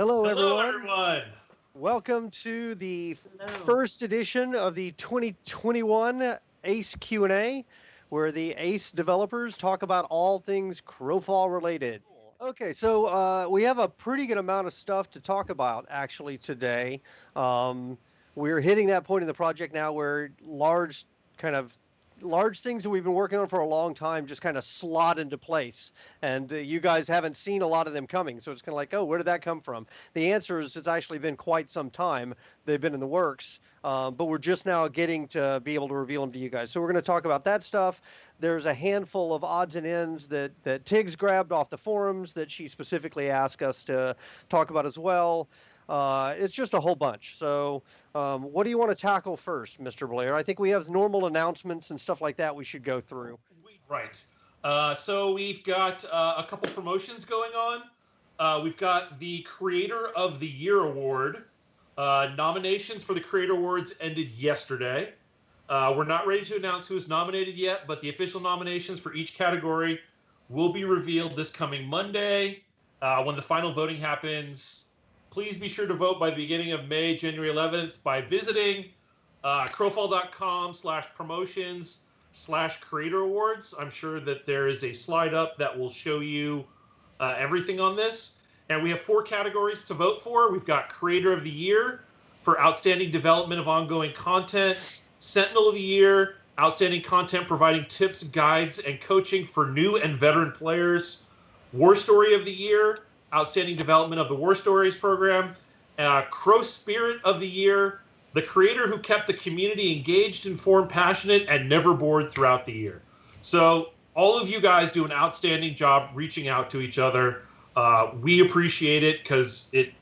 Hello, Hello, everyone. everyone. Welcome to the Hello. first edition of the 2021 ACE Q&A, where the ACE developers talk about all things Crowfall related. Okay, so we have a pretty good amount of stuff to talk about actually today. Um, we're hitting that point in the project now where kind of large things that we've been working on for a long time just kind of slot into place. And you guys haven't seen a lot of them coming. So it's kind of like, oh, where did that come from? The answer is it's actually been quite some time. They've been in the works. But we're just now getting to be able to reveal them to you guys. So we're going to talk about that stuff. There's a handful of odds and ends that Tiggs grabbed off the forums that she specifically asked us to talk about as well. It's just a whole bunch. So what do you want to tackle first, Mr. Blair? I think we have normal announcements and stuff like that we should go through. Right. So we've got a couple promotions going on. We've got the Creator of the Year Award. Nominations for the Creator Awards ended yesterday. We're not ready to announce who is nominated yet, but the official nominations for each category will be revealed this coming Monday when the final voting happens. Please be sure to vote by the beginning of May, January 11th by visiting crowfall.com/promotions/creator awards. I'm sure that there is a slide up that will show you everything on this. And we have 4 categories to vote for. We've got Creator of the Year for outstanding development of ongoing content, Sentinel of the Year, outstanding content providing tips, guides, and coaching for new and veteran players, War Story of the Year, outstanding development of the War Stories program, Crow Spirit of the Year, the creator who kept the community engaged, informed, passionate, and never bored throughout the year. So all of you guys do an outstanding job reaching out to each other. We appreciate it because it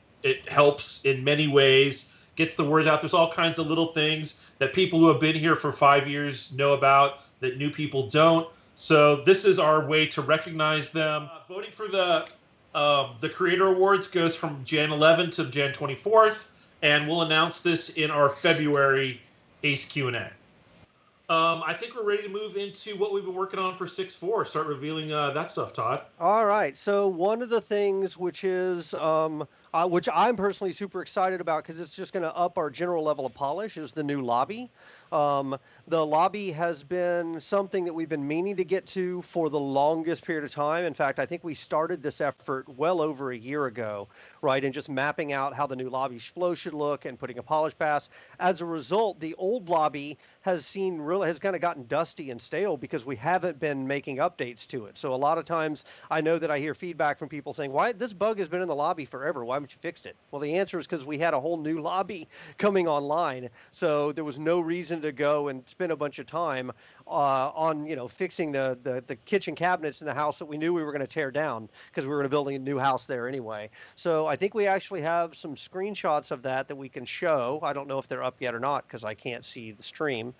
helps in many ways, gets the word out. There's all kinds of little things that people who have been here for 5 years know about that new people don't. So this is our way to recognize them. Voting for the Creator Awards goes from Jan 11th to Jan 24th, and we'll announce this in our February ACE Q&A. I think we're ready to move into what we've been working on for 6.4. Start revealing that stuff, Todd. All right. So one of the things which is which I'm personally super excited about because it's just going to up our general level of polish is the new lobby. Um, the lobby has been something that we've been meaning to get to for the longest period of time. In fact, I think we started this effort well over a year ago, right? And just mapping out how the new lobby flow should look and putting a polish pass. As a result, the old lobby has kind of gotten dusty and stale because we haven't been making updates to it. So a lot of times I know that I hear feedback from people saying, why this bug has been in the lobby forever. Why haven't you fixed it? Well, the answer is because we had a whole new lobby coming online. So there was no reason to go and spend a bunch of time on, fixing the kitchen cabinets in the house that we knew we were going to tear down because we were going to build a new house there anyway. So I think we actually have some screenshots of that we can show. I don't know if they're up yet or not because I can't see the stream.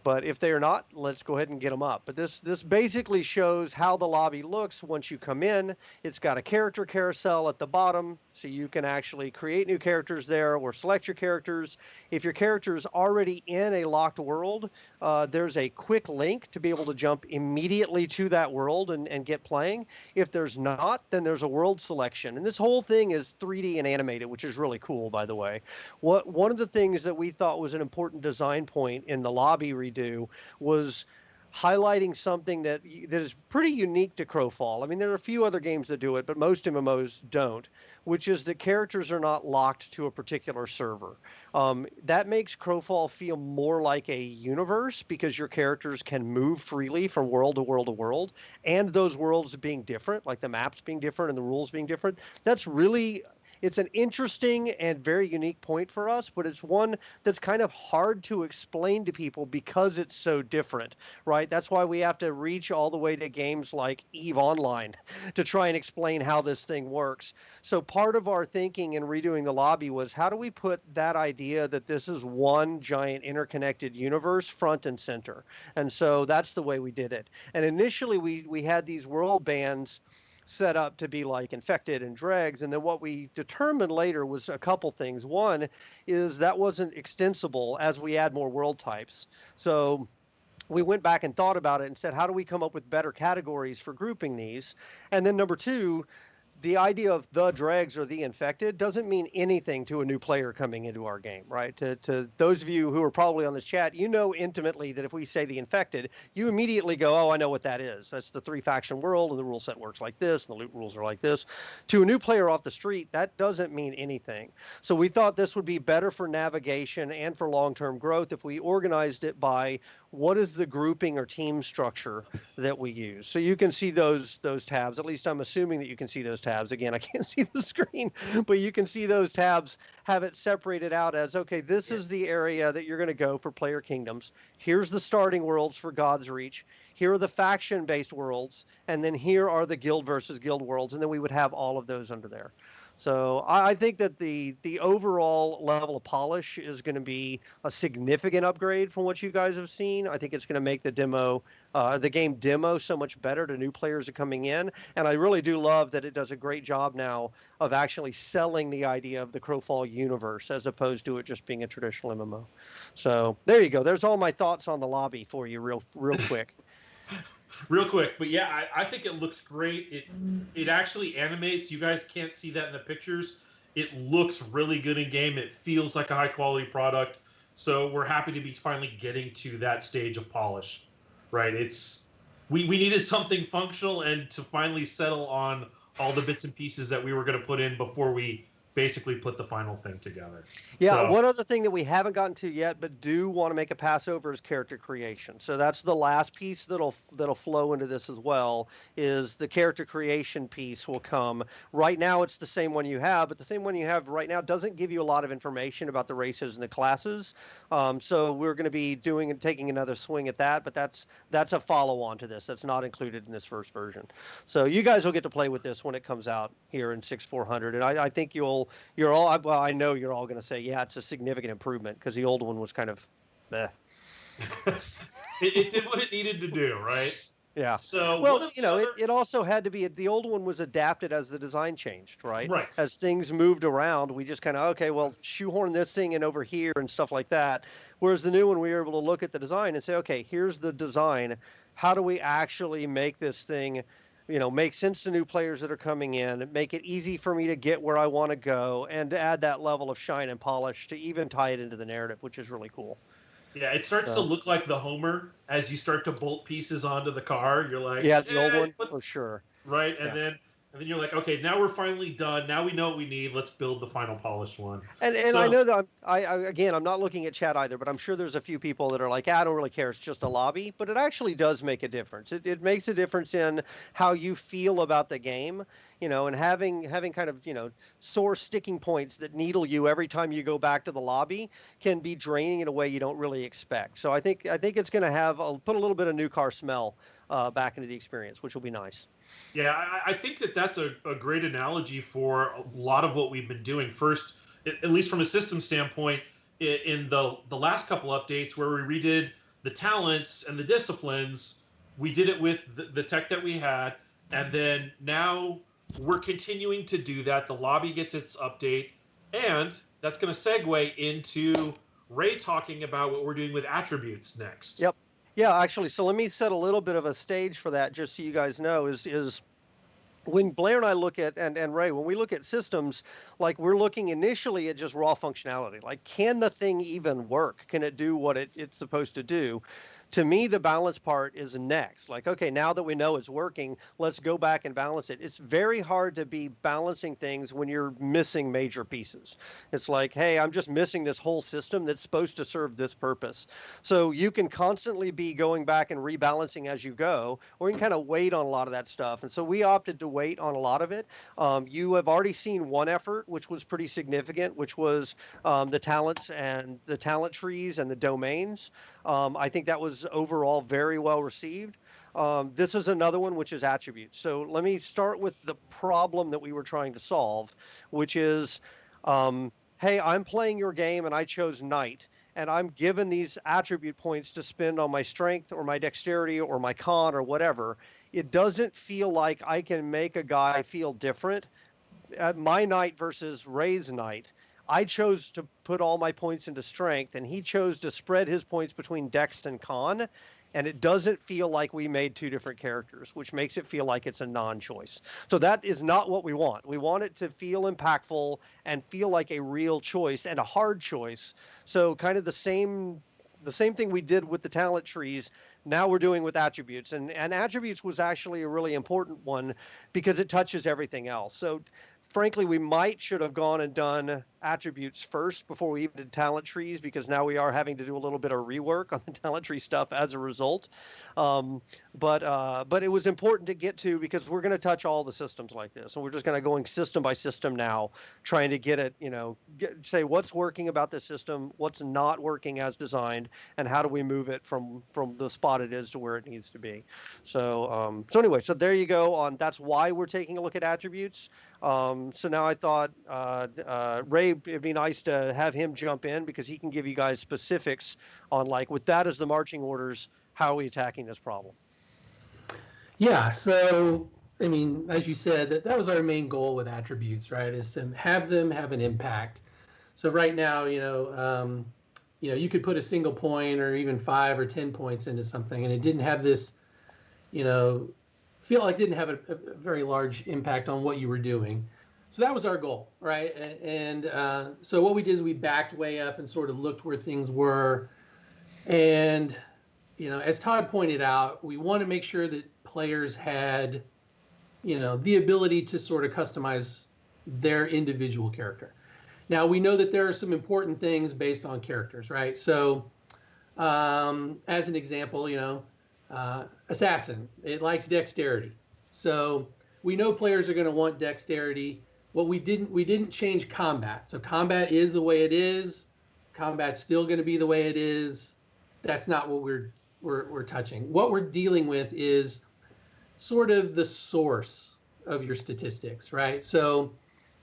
But if they are not, let's go ahead and get them up. But this basically shows how the lobby looks once you come in. It's got a character carousel at the bottom, so you can actually create new characters there or select your characters. If your character is already in a locked world, there's a quick link to be able to jump immediately to that world and get playing. If there's not, then there's a world selection. And this whole thing is 3D and animated, which is really cool, by the way. One of the things that we thought was an important design point in the lobby redo was highlighting something that is pretty unique to Crowfall. I mean, there are a few other games that do it, but most MMOs don't, which is that characters are not locked to a particular server. That makes Crowfall feel more like a universe because your characters can move freely from world to world to world, and those worlds being different, like the maps being different and the rules being different. It's an interesting and very unique point for us, but it's one that's kind of hard to explain to people because it's so different, right? That's why we have to reach all the way to games like EVE Online to try and explain how this thing works. So part of our thinking in redoing the lobby was how do we put that idea that this is one giant interconnected universe front and center? And so that's the way we did it. And initially we had these world bands set up to be like infected and dregs. And then what we determined later was a couple things. One is that wasn't extensible as we add more world types. So we went back and thought about it and said, how do we come up with better categories for grouping these? And then number two, the idea of the dregs or the infected doesn't mean anything to a new player coming into our game, right? To those of you who are probably on this chat, you know intimately that if we say the infected, you immediately go, oh, I know what that is. That's the 3-faction world, and the rule set works like this, and the loot rules are like this. To a new player off the street, that doesn't mean anything. So we thought this would be better for navigation and for long-term growth if we organized it by what is the grouping or team structure that we use. So you can see those tabs. At least I'm assuming that you can see those tabs. Again, I can't see the screen, but you can see those tabs have it separated out as, okay, this is the area that you're going to go for player kingdoms. Here's the starting worlds for God's Reach. Here are the faction-based worlds, and then here are the guild versus guild worlds, and then we would have all of those under there. So I think that the overall level of polish is going to be a significant upgrade from what you guys have seen. I think it's going to make the game demo so much better to new players that are coming in. And I really do love that it does a great job now of actually selling the idea of the Crowfall universe as opposed to it just being a traditional MMO. So there you go. There's all my thoughts on the lobby for you real quick. Real quick, but yeah, I think it looks great. It actually animates. You guys can't see that in the pictures. It looks really good in game. It feels like a high quality product. So we're happy to be finally getting to that stage of polish, right? We needed something functional and to finally settle on all the bits and pieces that we were going to put in before we basically put the final thing together. Yeah, So, one other thing that we haven't gotten to yet, but do want to make a pass over is character creation. So that's the last piece that'll flow into this as well. Is the character creation piece will come. Right now, it's the same one you have, but the same one you have right now doesn't give you a lot of information about the races and the classes. So we're going to be taking another swing at that, but that's a follow on to this. That's not included in this first version. So you guys will get to play with this when it comes out here in 6.400, and I think I know you're all going to say, yeah, it's a significant improvement because the old one was kind of, eh. it did what it needed to do, right? Yeah. So Well, it also had to be, the old one was adapted as the design changed, right? Right. As things moved around, we just kind of, okay, well, shoehorn this thing in over here and stuff like that. Whereas the new one, we were able to look at the design and say, okay, here's the design. How do we actually make this thing, make sense to new players that are coming in, make it easy for me to get where I want to go, and to add that level of shine and polish to even tie it into the narrative, which is really cool. Yeah, it starts to look like the Homer as you start to bolt pieces onto the car. You're like, yeah, the old one for sure. Right, and then you're like, okay, now we're finally done. Now we know what we need. Let's build the final polished one. And I know that I'm not looking at chat either, but I'm sure there's a few people that are like, I don't really care. It's just a lobby, but it actually does make a difference. It makes a difference in how you feel about the game, and having kind of, sore sticking points that needle you every time you go back to the lobby can be draining in a way you don't really expect. So I think it's going to put a little bit of new car smell back into the experience, which will be nice. Yeah, I think that's a great analogy for a lot of what we've been doing. First, at least from a system standpoint, in the last couple updates where we redid the talents and the disciplines, we did it with the tech that we had, and then now we're continuing to do that. The lobby gets its update, and that's going to segue into Ray talking about what we're doing with attributes next. Yep. Yeah, actually, so let me set a little bit of a stage for that, just so you guys know, is when Blair and I look at, and Ray, when we look at systems, like we're looking initially at just raw functionality. Like, can the thing even work? Can it do what it's supposed to do? To me, the balance part is next. Like, okay, now that we know it's working, let's go back and balance it. It's very hard to be balancing things when you're missing major pieces. It's like, hey, I'm just missing this whole system that's supposed to serve this purpose. So you can constantly be going back and rebalancing as you go, or you can kind of wait on a lot of that stuff. And so we opted to wait on a lot of it. You have already seen one effort, which was pretty significant, which was the talents and the talent trees and the domains. I think that was overall very well received. This is another one, which is attributes. So let me start with the problem that we were trying to solve, which is, hey, I'm playing your game and I chose knight, and I'm given these attribute points to spend on my strength or my dexterity or my con or whatever. It doesn't feel like I can make a guy feel different at my knight versus Ray's knight. I chose to put all my points into strength, and he chose to spread his points between dex and con. and it doesn't feel like we made two different characters, which makes it feel like it's a non-choice. So that is not what we want. We want it to feel impactful and feel like a real choice and a hard choice. So kind of the same thing we did with the talent trees, now we're doing with attributes. And attributes was actually a really important one because it touches everything else. So frankly, we might should have gone and done attributes first before we even did talent trees, because now we are having to do a little bit of rework on the talent tree stuff as a result. But it was important to get to, because we're going to touch all the systems like this, and we're just going to going system by system now, trying to get it, say what's working about this system, what's not working as designed, and how do we move it from the spot it is to where it needs to be. So anyway, so there you go. On that's why we're taking a look at attributes. So now I thought Ray, it'd be nice to have him jump in, because he can give you guys specifics on, like, with that as the marching orders, how are we attacking this problem? Yeah, so I mean, as you said, that was our main goal with attributes, right? Is to have them have an impact. So right now, you could put a single point or even 5 or 10 points into something, and it didn't have this, feel like it didn't have a very large impact on what you were doing. So that was our goal, right? And so what we did is we backed way up and sort of looked where things were. And, as Todd pointed out, we want to make sure that players had, the ability to sort of customize their individual character. Now, we know that there are some important things based on characters, right? So as an example, assassin, it likes dexterity. So we know players are going to want dexterity. What we didn't change combat. So combat is the way it is. Combat's still going to be the way it is. That's not what we're touching. What we're dealing with is sort of the source of your statistics, right? So,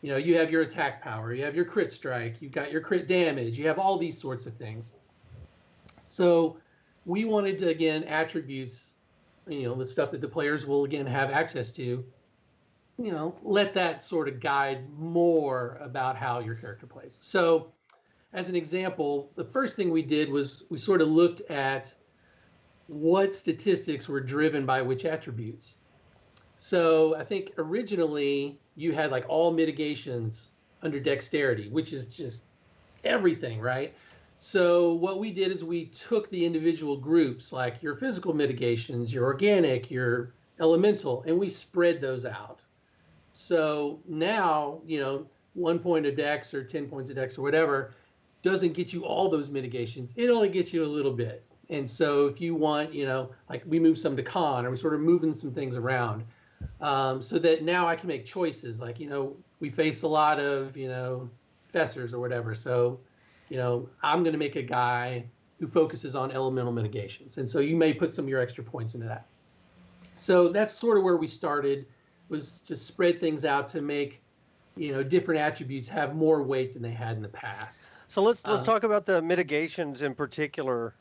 you have your attack power, you have your crit strike, you've got your crit damage, you have all these sorts of things. So we wanted to, again, attributes, the stuff that the players will, again, have access to, let that sort of guide more about how your character plays. So as an example, the first thing we did was we sort of looked at what statistics were driven by which attributes. So I think originally you had like all mitigations under dexterity, which is just everything, right? So what we did is we took the individual groups, like your physical mitigations, your organic, your elemental, and we spread those out. So now, 1 point of dex or 10 points of dex or whatever doesn't get you all those mitigations. It only gets you a little bit. And so if you want, like we move some to con, or we sort of moving some things around, so that now I can make choices. Like, we face a lot of, fessers or whatever. So, I'm going to make a guy who focuses on elemental mitigations. And so you may put some of your extra points into that. So that's sort of where we started, was to spread things out to make, different attributes have more weight than they had in the past. So let's talk about the mitigations in particular,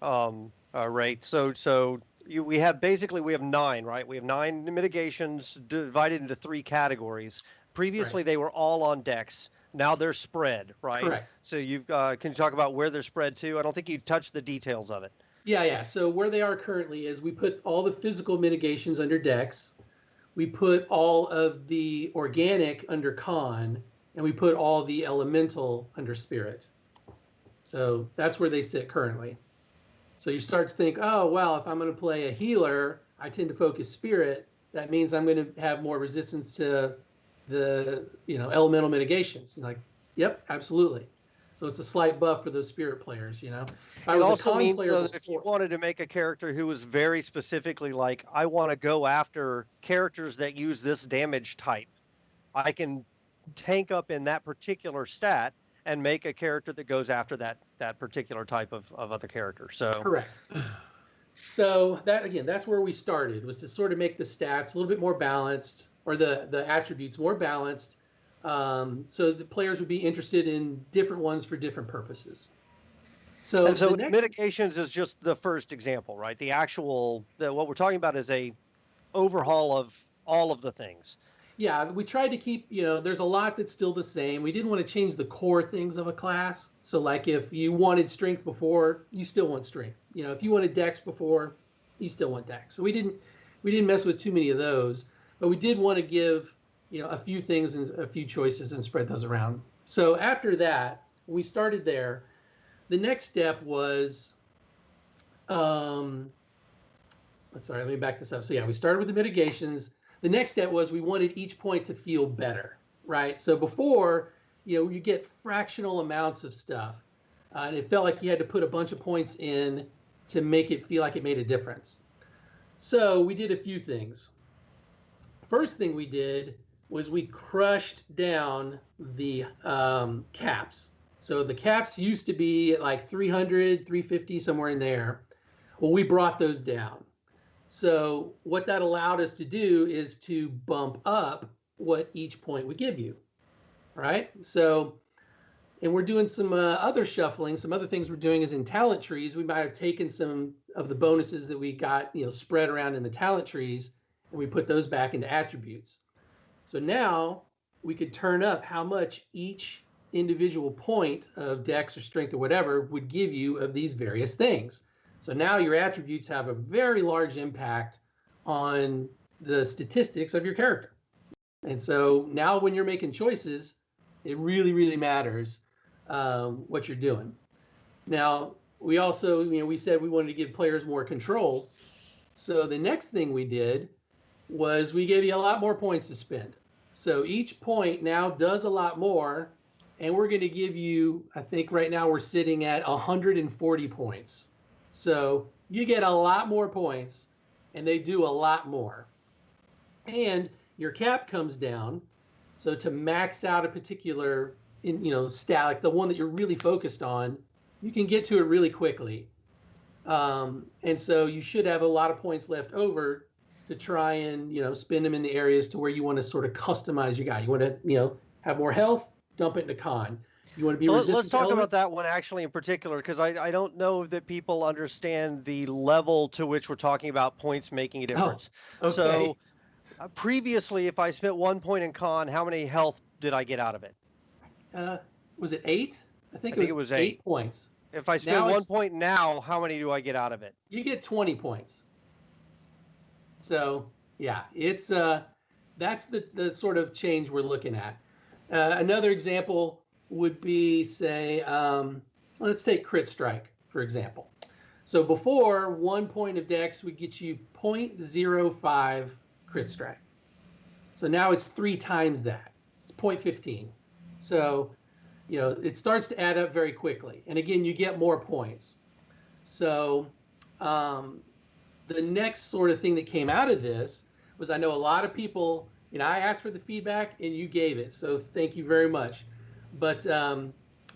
Ray. So we have 9, right? We have 9 mitigations divided into 3 categories. Previously, They were all on dex. Now they're spread, right? Correct. So can you talk about where they're spread to? I don't think you touched the details of it. Yeah. So where they are currently is we put all the physical mitigations under dex. We put all of the organic under con, and we put all the elemental under spirit. So that's where they sit currently. So you start to think, oh, well, if I'm going to play a healer, I tend to focus spirit. That means I'm going to have more resistance to the, elemental mitigations. And like, yep, absolutely. So it's a slight buff for those spirit players, It also means, though, that if you wanted to make a character who was very specifically like, I want to go after characters that use this damage type, I can tank up in that particular stat and make a character that goes after that particular type of other character. So correct. So that's where we started, was to sort of make the stats a little bit more balanced, or the attributes more balanced, so the players would be interested in different ones for different purposes. So mitigations is just the first example, right? What we're talking about is a overhaul of all of the things. Yeah, we tried to keep, there's a lot that's still the same. We didn't want to change the core things of a class. So like if you wanted strength before, you still want strength. If you wanted dex before, you still want Dex. So we didn't mess with too many of those, but we did want to give, a few things and a few choices and spread those around. So after that, we started there. The next step was, sorry, let me back this up. So yeah, we started with the mitigations. The next step was we wanted each point to feel better, right? So before, you get fractional amounts of stuff, and it felt like you had to put a bunch of points in to make it feel like it made a difference. So we did a few things. First thing we did was we crushed down the caps. So the caps used to be like 300, 350, somewhere in there. Well, we brought those down. So what that allowed us to do is to bump up what each point would give you, right? So, and we're doing some other shuffling. Some other things we're doing is in talent trees. We might have taken some of the bonuses that we got, spread around in the talent trees, and we put those back into attributes. So now we could turn up how much each individual point of dex or strength or whatever would give you of these various things. So now your attributes have a very large impact on the statistics of your character. And so now when you're making choices, it really, really matters what you're doing. Now, we also, we said we wanted to give players more control. So the next thing we did was we gave you a lot more points to spend. So each point now does a lot more, and we're going to give you, I think right now we're sitting at 140 points. So you get a lot more points, and they do a lot more. And your cap comes down. So to max out a particular, stat, like the one that you're really focused on, you can get to it really quickly. And so you should have a lot of points left over to try and, spend them in the areas to where you want to sort of customize your guy. You want to, have more health, dump it into con. You want to be So resistant let's talk to about elements. that one actually in particular, because I don't know that people understand the level to which we're talking about points making a difference. Okay. So previously, if I spent 1 point in con, how many health did I get out of it? Was it 8? I think it was 8 points. If I spend 1 point now, how many do I get out of it? You get 20 points. So yeah, it's that's the sort of change we're looking at. Another example would be, say, let's take crit strike, for example. So before, 1 point of dex would get you 0.05 crit strike. So now it's 3 times that. It's 0.15. So, it starts to add up very quickly. And again, you get more points. So the next sort of thing that came out of this was, I know a lot of people, I asked for the feedback and you gave it. So thank you very much. But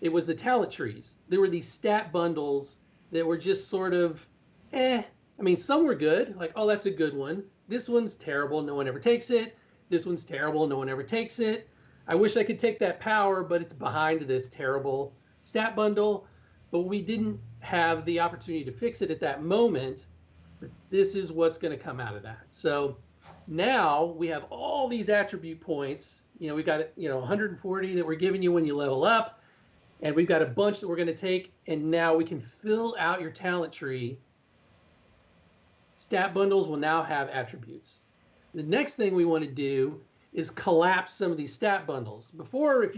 it was the talent trees. There were these stat bundles that were just sort of, some were good. Like, oh, that's a good one. This one's terrible. No one ever takes it. This one's terrible. No one ever takes it. I wish I could take that power, but it's behind this terrible stat bundle. But we didn't have the opportunity to fix it at that moment. But this is what's going to come out of that. So now we have all these attribute points. We've got 140 that we're giving you when you level up. And we've got a bunch that we're going to take. And now we can fill out your talent tree. Stat bundles will now have attributes. The next thing we want to do is collapse some of these stat bundles. Before, if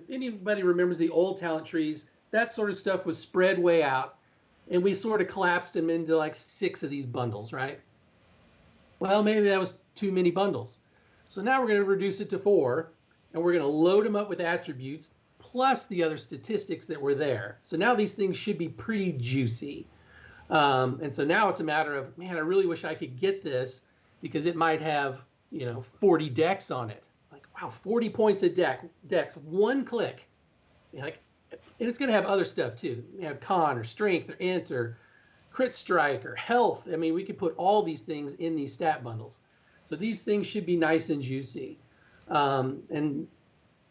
anybody remembers the old talent trees, that sort of stuff was spread way out, and we sort of collapsed them into like 6 of these bundles, right? Well, maybe that was too many bundles. So now we're going to reduce it to 4, and we're going to load them up with attributes plus the other statistics that were there. So now these things should be pretty juicy. And so now it's a matter of, man, I really wish I could get this because it might have 40 decks on it. Like, wow, 40 points of dex, 1 click. And it's going to have other stuff too. You have con or strength or int or crit strike or health. We could put all these things in these stat bundles. So these things should be nice and juicy. And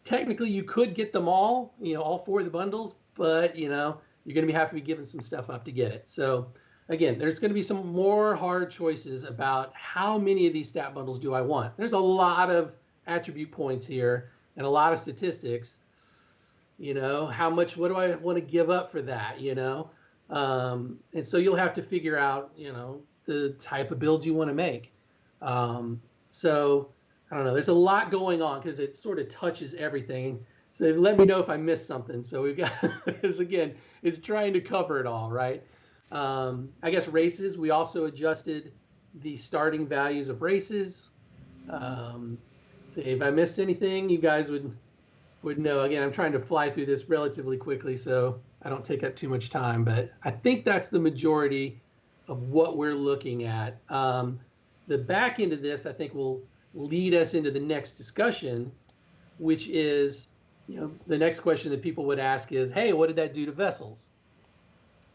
technically you could get them all, all 4 of the bundles, but you're going to have to be giving some stuff up to get it. So again, there's going to be some more hard choices about how many of these stat bundles do I want. There's a lot of attribute points here and a lot of statistics. How much, what do I want to give up for that, And so you'll have to figure out, the type of build you want to make. So I don't know. There's a lot going on because it sort of touches everything. So let me know if I missed something. So we've got this again. It's trying to cover it all, right? I guess races. We also adjusted the starting values of races. So if I missed anything, you guys would know. Again, I'm trying to fly through this relatively quickly, so I don't take up too much time. But I think that's the majority of what we're looking at. The back end of this, I think, will lead us into the next discussion, which is, the next question that people would ask is, hey, what did that do to vessels?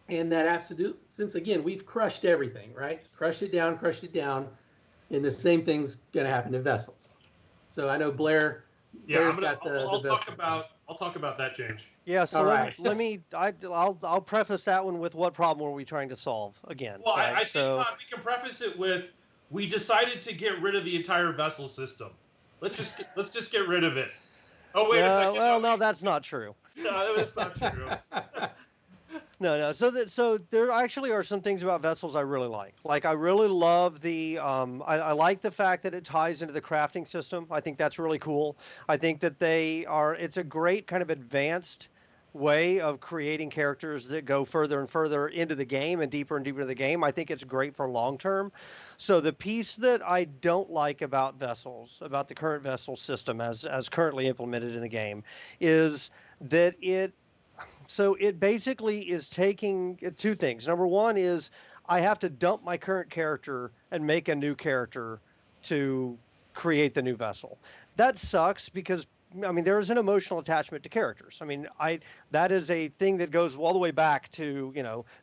And that absolute, since again, we've crushed everything, right? Crushed it down, and the same thing's going to happen to vessels. So I know Blair. Yeah, I'll talk about that change. Yeah, so I'll preface that one with what problem were we trying to solve again. Well, right? I think, Todd, we can preface it with, we decided to get rid of the entire vessel system. Let's just get rid of it. Oh, wait a second. Well, no, that's not true. No, that's not true. No. So there actually are some things about vessels I really like. Like, I really love the I like the fact that it ties into the crafting system. I think that's really cool. I think that it's a great kind of advanced way of creating characters that go further and further into the game and deeper into the game. I think it's great for long term. So the piece that I don't like about vessels, about the current vessel system as currently implemented in the game, is that it basically is taking two things. Number one is I have to dump my current character and make a new character to create the new vessel. That sucks because, I mean, there is an emotional attachment to characters. I mean, that is a thing that goes all the way back to,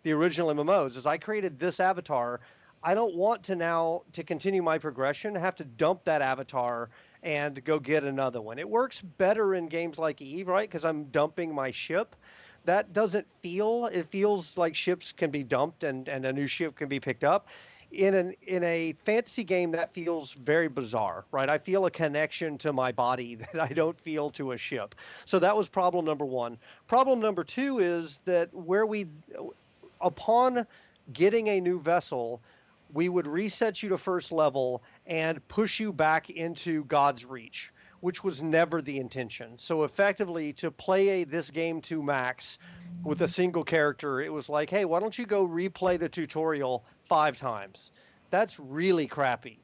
the original MMOs. As I created this avatar, I don't want to continue my progression, have to dump that avatar and go get another one. It works better in games like EVE, right? Because I'm dumping my ship. That doesn't it feels like ships can be dumped and a new ship can be picked up. In a fantasy game, that feels very bizarre, right? I feel a connection to my body that I don't feel to a ship. So that was problem number one. Problem number two is that upon getting a new vessel, we would reset you to first level and push you back into God's Reach, which was never the intention. So effectively, to play this game to max with a single character, it was like, hey, why don't you go replay the tutorial 5 times? That's really crappy.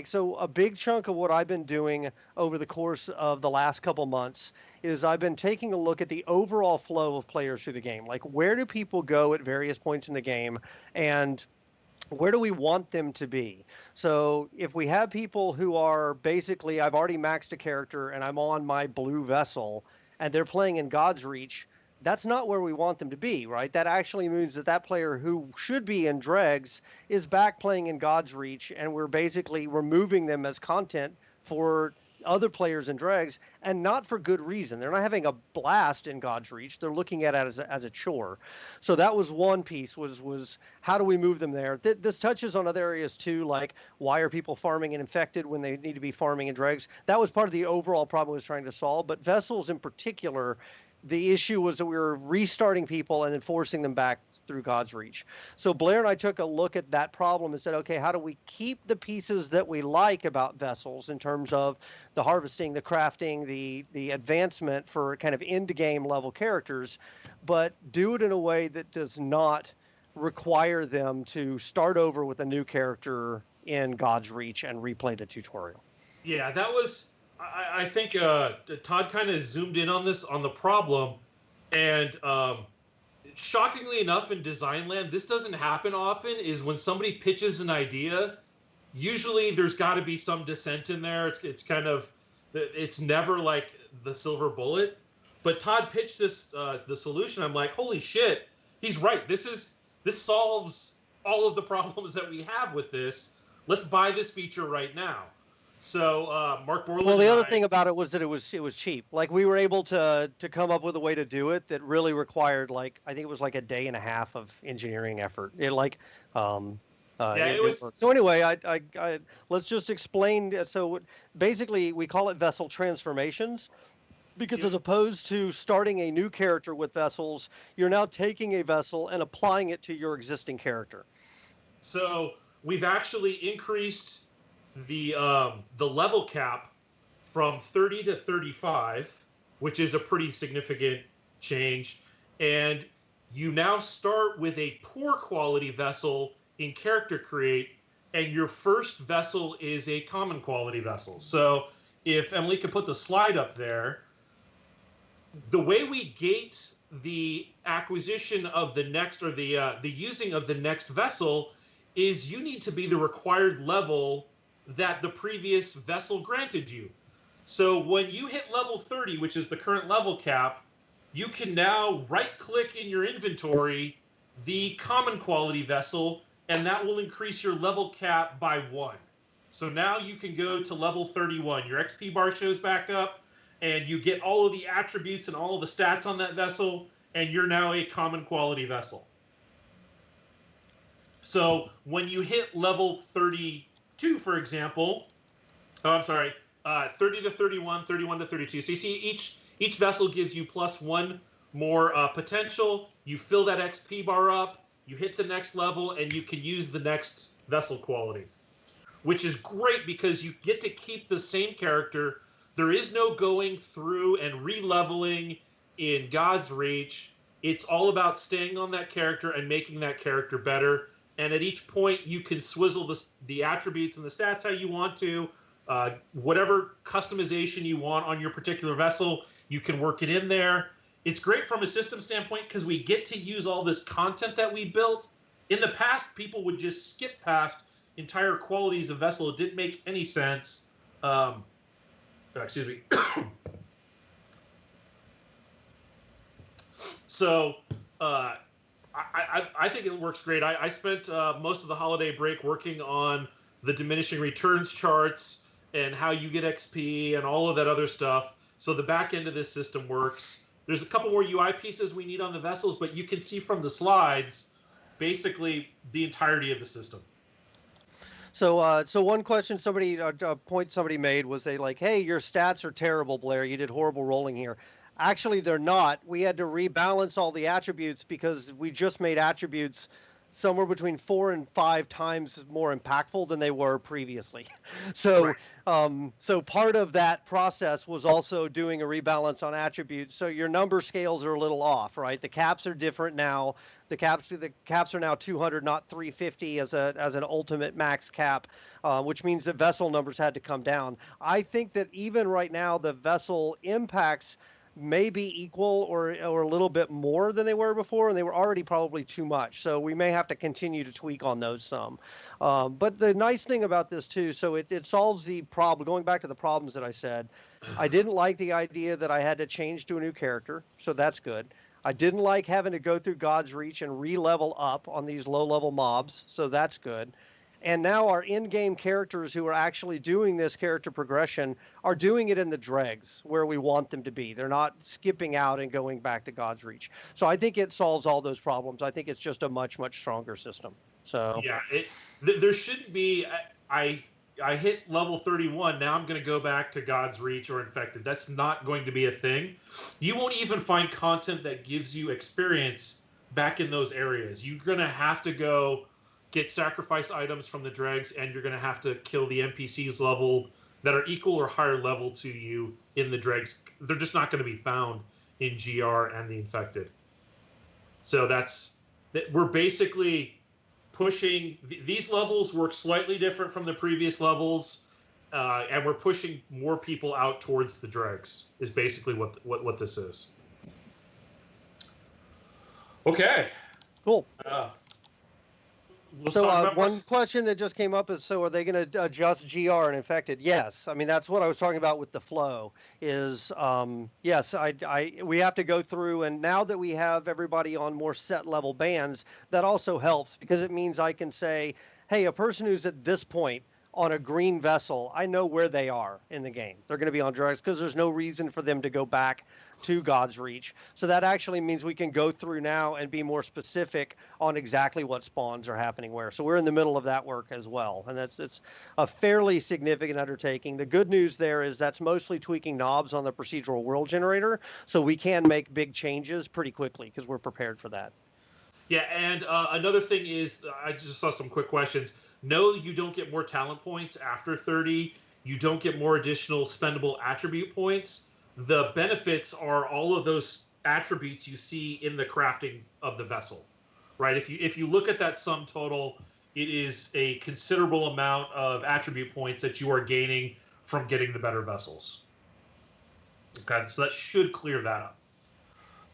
So a big chunk of what I've been doing over the course of the last couple months is I've been taking a look at the overall flow of players through the game. Like, where do people go at various points in the game, and where do we want them to be? So if we have people who are basically, I've already maxed a character and I'm on my blue vessel and they're playing in God's Reach, that's not where we want them to be, right? That actually means that player who should be in Dregs is back playing in God's Reach, and we're basically removing them as content for other players in Dregs, and not for good reason. They're not having a blast in God's Reach. They're looking at it as a chore. So that was one piece, was how do we move them there? This touches on other areas too, like why are people farming in Infected when they need to be farming in Dregs? That was part of the overall problem I was trying to solve. But Vessels in particular, the issue was that we were restarting people and then forcing them back through God's Reach. So Blair and I took a look at that problem and said, okay, how do we keep the pieces that we like about Vessels in terms of the harvesting, the crafting, the advancement for kind of end-game level characters, but do it in a way that does not require them to start over with a new character in God's Reach and replay the tutorial. Yeah, that was... I think Todd kind of zoomed in on the problem, and shockingly enough, in design land, this doesn't happen often. Is when somebody pitches an idea, usually there's got to be some dissent in there. It's kind of, it's never like the silver bullet. But Todd pitched the solution. I'm like, holy shit, he's right. This solves all of the problems that we have with this. Let's buy this feature right now. So Mark Borland. Well, the other thing about it was that it was cheap. Like, we were able to come up with a way to do it that really required, like, I think it was like a day and a half of engineering effort. It was. So anyway, I let's just explain. So basically, we call it vessel transformations, because as opposed to starting a new character with vessels, you're now taking a vessel and applying it to your existing character. So we've actually increased the level cap from 30 to 35, which is a pretty significant change. And you now start with a poor quality vessel in character create, and your first vessel is a common quality vessel. So if Emily could put the slide up there, the way we gate the acquisition of the next, or the using of the next vessel, is you need to be the required level that the previous vessel granted you. So when you hit level 30, which is the current level cap, you can now right-click in your inventory the common quality vessel, and that will increase your level cap by 1. So now you can go to level 31. Your XP bar shows back up, and you get all of the attributes and all of the stats on that vessel, and you're now a common quality vessel. So when you hit level 32, for example, 30 to 31, 31 to 32. So you see each vessel gives you +1 more potential. You fill that XP bar up, you hit the next level, and you can use the next vessel quality, which is great because you get to keep the same character. There is no going through and re-leveling in God's Reach. It's all about staying on that character and making that character better. And at each point, you can swizzle the attributes and the stats how you want to. Whatever customization you want on your particular vessel, you can work it in there. It's great from a system standpoint because we get to use all this content that we built. In the past, people would just skip past entire qualities of vessel. It didn't make any sense. Excuse me. So I think it works great. I spent most of the holiday break working on the diminishing returns charts and how you get XP and all of that other stuff. So the back end of this system works. There's a couple more UI pieces we need on the vessels, but you can see from the slides basically the entirety of the system. So, so one question point somebody made was they like, hey, your stats are terrible, Blair. You did horrible rolling here. Actually, they're not. We had to rebalance all the attributes because we just made attributes somewhere between 4 and 5 times more impactful than they were previously. So, Right. So part of that process was also doing a rebalance on attributes. So your number scales are a little off, right? The caps are different now. The caps are now 200, not 350 as an ultimate max cap, which means the vessel numbers had to come down. I think that even right now the vessel impacts may be equal or a little bit more than they were before, and they were already probably too much. So we may have to continue to tweak on those some. But the nice thing about this too, so it solves the problem. Going back to the problems that I said, I didn't like the idea that I had to change to a new character, so that's good. I didn't like having to go through God's Reach and re-level up on these low-level mobs, so that's good. And now our in-game characters who are actually doing this character progression are doing it in the dregs where we want them to be. They're not skipping out and going back to God's Reach. So I think it solves all those problems. I think it's just a much, much stronger system. So yeah, there shouldn't be. I hit level 31. Now I'm going to go back to God's Reach or Infected. That's not going to be a thing. You won't even find content that gives you experience back in those areas. You're going to have to go get sacrifice items from the dregs, and you're going to have to kill the NPCs level that are equal or higher level to you in the dregs. They're just not going to be found in GR and the Infected. So we're basically pushing these levels work slightly different from the previous levels, and we're pushing more people out towards the dregs. Is basically what this is. Okay. Cool. Let's So talk about one question that just came up is, so are they going to adjust GR and Infected? Yes. I mean, that's what I was talking about with the flow is, yes, we have to go through, and now that we have everybody on more set level bands, that also helps because it means I can say, hey, a person who's at this point on a green vessel, I know where they are in the game. They're going to be on drugs because there's no reason for them to go back to God's Reach. So that actually means we can go through now and be more specific on exactly what spawns are happening where. So we're in the middle of that work as well. And it's a fairly significant undertaking. The good news there is that's mostly tweaking knobs on the procedural world generator. So we can make big changes pretty quickly because we're prepared for that. Yeah, and another thing is, I just saw some quick questions. No, you don't get more talent points after 30. You don't get more additional spendable attribute points. The benefits are all of those attributes you see in the crafting of the vessel, right? If you look at that sum total, it is a considerable amount of attribute points that you are gaining from getting the better vessels. Okay, so that should clear that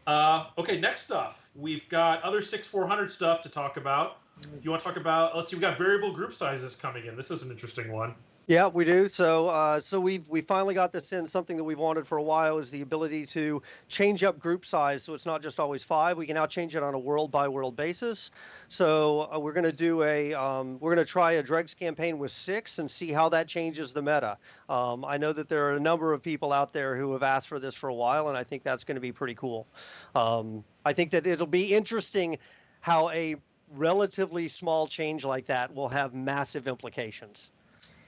up. Okay, next stuff. We've got other 6-400 stuff to talk about. You want to talk about, let's see, we've got variable group sizes coming in. This is an interesting one. Yeah, we do. So we finally got this in. Something that we've wanted for a while is the ability to change up group size, so it's not just always 5. We can now change it on a world by world basis. So we're going to do we're going to try a Dregs campaign with 6 and see how that changes the meta. I know that there are a number of people out there who have asked for this for a while, and I think that's going to be pretty cool. I think that it'll be interesting how a relatively small change like that will have massive implications.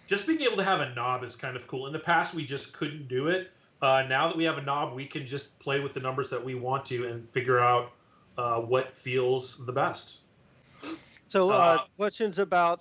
Just being able to have a knob is kind of cool. In the past, we just couldn't do it. Now that we have a knob, we can just play with the numbers that we want to and figure out what feels the best. So questions about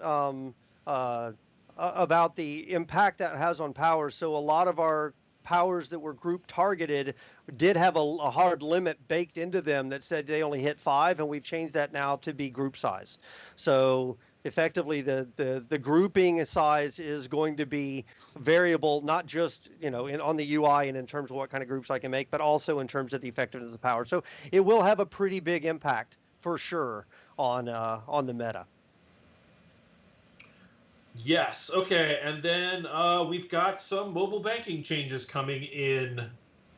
the impact that has on powers. So a lot of our powers that were group targeted did have a hard limit baked into them that said they only hit 5, and we've changed that now to be group size. So effectively the grouping size is going to be variable, not just on the UI and in terms of what kind of groups I can make, but also in terms of the effectiveness of power. So it will have a pretty big impact for sure on the meta. Yes. Okay. And then we've got some mobile banking changes coming in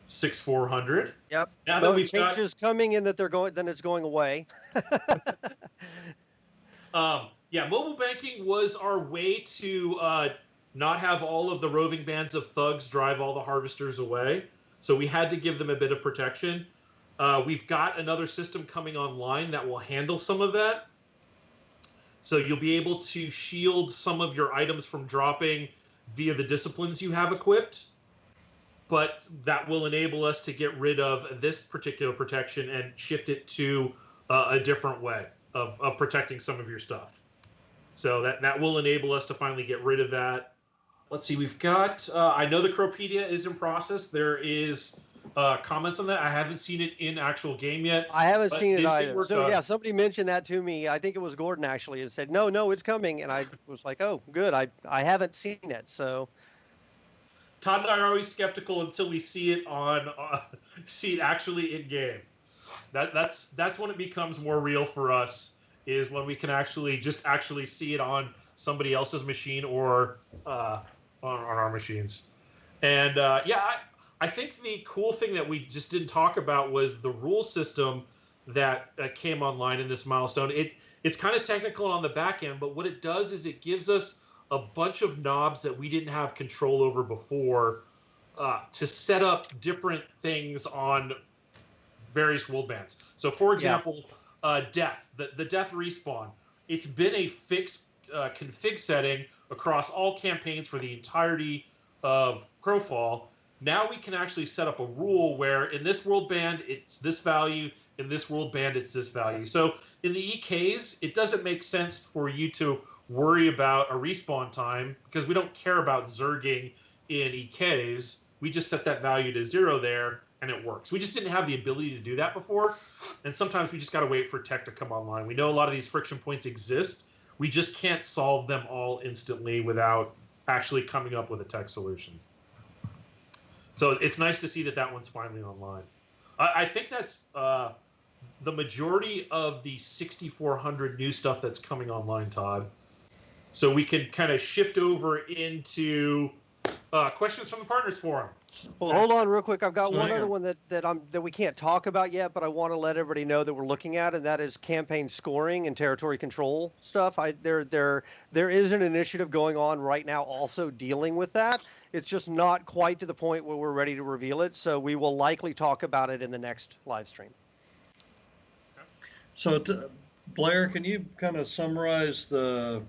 6-400. Yep. Now that we've changes coming in that then it's going away. Yeah, mobile banking was our way to not have all of the roving bands of thugs drive all the harvesters away. So we had to give them a bit of protection. We've got another system coming online that will handle some of that. So you'll be able to shield some of your items from dropping via the disciplines you have equipped. But that will enable us to get rid of this particular protection and shift it to a different way of protecting some of your stuff. So that will enable us to finally get rid of that. Let's see, we've got, I know the Crowpedia is in process. There is comments on that. I haven't seen it in actual game yet. I haven't seen it either. So yeah, somebody mentioned that to me. I think it was Gordon actually, and said, no, it's coming. And I was like, oh, good. I haven't seen it. So Todd and I are always skeptical until we see it see it actually in game. That's when it becomes more real for us, is when we can actually see it on somebody else's machine or on our machines. And yeah, I think the cool thing that we just didn't talk about was the rule system that came online in this milestone. It's kind of technical on the back end, but what it does is it gives us a bunch of knobs that we didn't have control over before to set up different things on various world bands. So, for example, death, the death respawn. It's been a fixed config setting across all campaigns for the entirety of Crowfall. Now we can actually set up a rule where in this world band it's this value, in this world band it's this value. So in the EKs, it doesn't make sense for you to worry about a respawn time because we don't care about zerging in EKs. We just set that value to 0 there and it works. We just didn't have the ability to do that before. And sometimes we just got to wait for tech to come online. We know a lot of these friction points exist. We just can't solve them all instantly without actually coming up with a tech solution. So it's nice to see that one's finally online. I think that's the majority of the 6,400 new stuff that's coming online, Todd. So we can kind of shift over into questions from the Partners Forum. Well, hold on real quick. I've got one other one that we can't talk about yet, but I want to let everybody know that we're looking at, and that is campaign scoring and territory control stuff. There is an initiative going on right now also dealing with that. It's just not quite to the point where we're ready to reveal it, so we will likely talk about it in the next live stream. So, Blair, can you kind of summarize the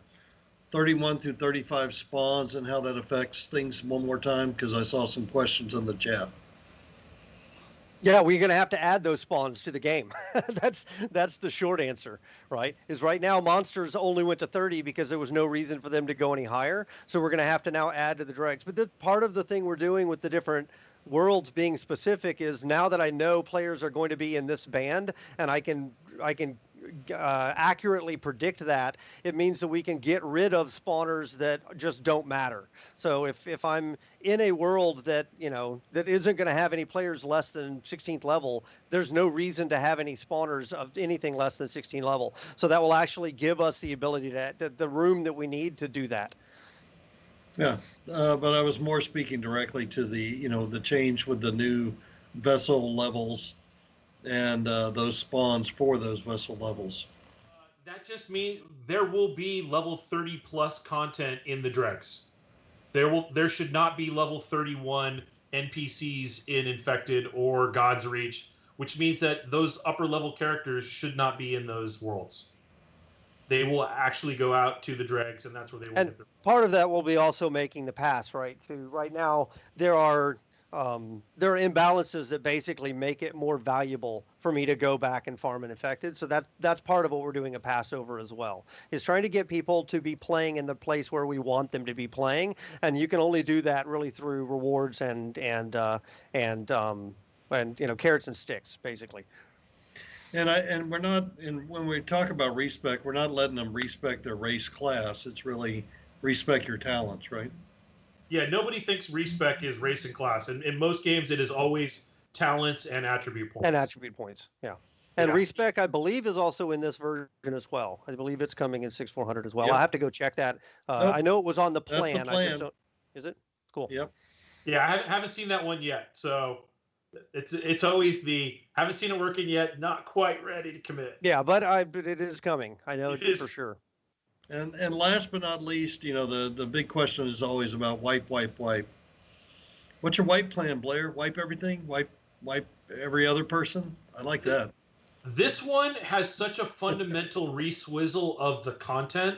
31 through 35 spawns and how that affects things one more time? Because I saw some questions in the chat. Yeah, we're going to have to add those spawns to the game. That's the short answer, right? Is right now monsters only went to 30 because there was no reason for them to go any higher. So we're going to have to now add to the dregs. But this part of the thing we're doing with the different worlds being specific is now that I know players are going to be in this band and I can accurately predict that, it means that we can get rid of spawners that just don't matter. So if I'm in a world that that isn't going to have any players less than 16th level, there's no reason to have any spawners of anything less than 16 level. So that will actually give us the ability to the room that we need to do that. Yeah, but I was more speaking directly to the change with the new vessel levels and those spawns for those vessel levels. That just means there will be level 30 plus content in the dregs. There should not be level 31 NPCs in Infected or God's Reach, which means that those upper level characters should not be in those worlds. They will actually go out to the dregs, and that's where they will get their. Part of that will be also making the pass, right? Right now, there are imbalances that basically make it more valuable for me to go back and farm an infected. So that's part of what we're doing a Passover as well, is trying to get people to be playing in the place where we want them to be playing, and you can only do that really through rewards and carrots and sticks, basically. And we're not, and when we talk about respec, we're not letting them respec their race class. It's really respec your talents, right? Yeah, nobody thinks respec is race and class. And in most games, it is always talents and attribute points. And attribute points, yeah. And respec, I believe, is also in this version as well. I believe it's coming in 6.400 as well. Yep. I have to go check that. Nope. I know it was on the plan. That's the plan. I just don't, is it? Cool. Yep. Yeah, I haven't seen that one yet. So it's always the haven't seen it working yet, not quite ready to commit. Yeah, but it is coming. I know it for sure. And last but not least, the big question is always about wipe. What's your wipe plan, Blair? Wipe everything? Wipe every other person? I like that. This one has such a fundamental re-swizzle of the content